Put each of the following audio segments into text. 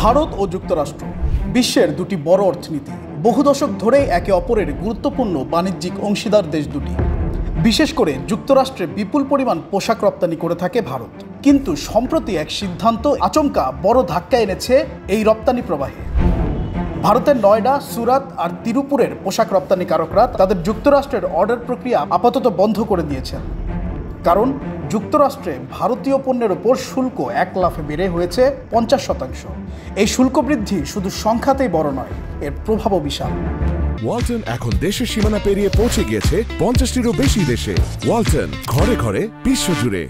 ভারত ও যুক্তরাষ্ট্র বিশ্বের দুটি বড় অর্থনীতি। বহু দশক ধরেই একে অপরের গুরুত্বপূর্ণ বাণিজ্যিক অংশীদার দেশ দুটি। বিশেষ করে যুক্তরাষ্ট্রে বিপুল পরিমাণ পোশাক রপ্তানি করে থাকে ভারত। কিন্তু সম্প্রতি এক সিদ্ধান্ত আচমকা বড় ধাক্কা এনেছে এই রপ্তানি প্রবাহে। ভারতের নয়ডা, সুরাত আর তিরুপুরের পোশাক রপ্তানিকারকরা তাদের যুক্তরাষ্ট্রের অর্ডার প্রক্রিয়া আপাতত বন্ধ করে দিয়েছেন। কারণ যুক্তরাষ্ট্রে ভারতীয় পণ্যের ওপর শুল্ক এক লাফে বেড়ে হয়েছে 50%। এই শুল্ক বৃদ্ধি শুধু সংখ্যাতেই বড় নয়, এর প্রভাবও বিশাল। ওয়ালটন এখন দেশের সীমানা পেরিয়ে পৌঁছে গিয়েছে 50টিরও বেশি দেশে। ওয়ালটন, ঘরে ঘরে, বিশ্বজুড়ে।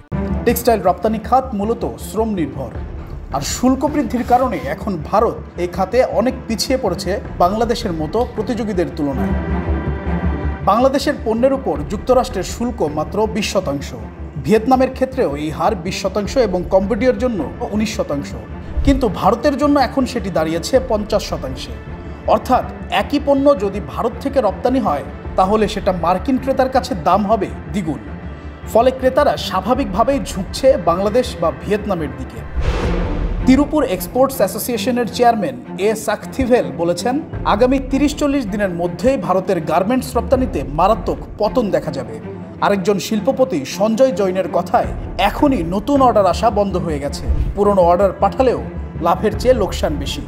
টেক্সটাইল রপ্তানি খাত মূলত শ্রম নির্ভর, আর শুল্ক বৃদ্ধির কারণে এখন ভারত এই খাতে অনেক পিছিয়ে পড়েছে বাংলাদেশের মতো প্রতিযোগীদের তুলনায়। বাংলাদেশের পণ্যের উপর যুক্তরাষ্ট্রের শুল্ক মাত্র 20%। ভিয়েতনামের ক্ষেত্রেও এই হার 20% এবং কম্বোডিয়ার জন্য 19%। কিন্তু ভারতের জন্য এখন সেটি দাঁড়িয়েছে 50%। অর্থাৎ একই পণ্য যদি ভারত থেকে রপ্তানি হয় তাহলে সেটা মার্কিন ক্রেতার কাছে দাম হবে দ্বিগুণ। ফলে ক্রেতারা স্বাভাবিকভাবেই ঝুঁকছে বাংলাদেশ বা ভিয়েতনামের দিকে। তিরুপুর এক্সপোর্টস অ্যাসোসিয়েশনের চেয়ারম্যান এ সাকথিভেল বলেছেন, আগামী 30-40 দিনের মধ্যেই ভারতের গার্মেন্টস রপ্তানিতে মারাত্মক পতন দেখা যাবে। আরেকজন শিল্পপতি সঞ্জয় জৈনের কথায়, এখনই নতুন অর্ডার আসা বন্ধ হয়ে গেছে। পুরনো অর্ডার পাঠালেও লাভের চেয়ে লোকসান বেশি।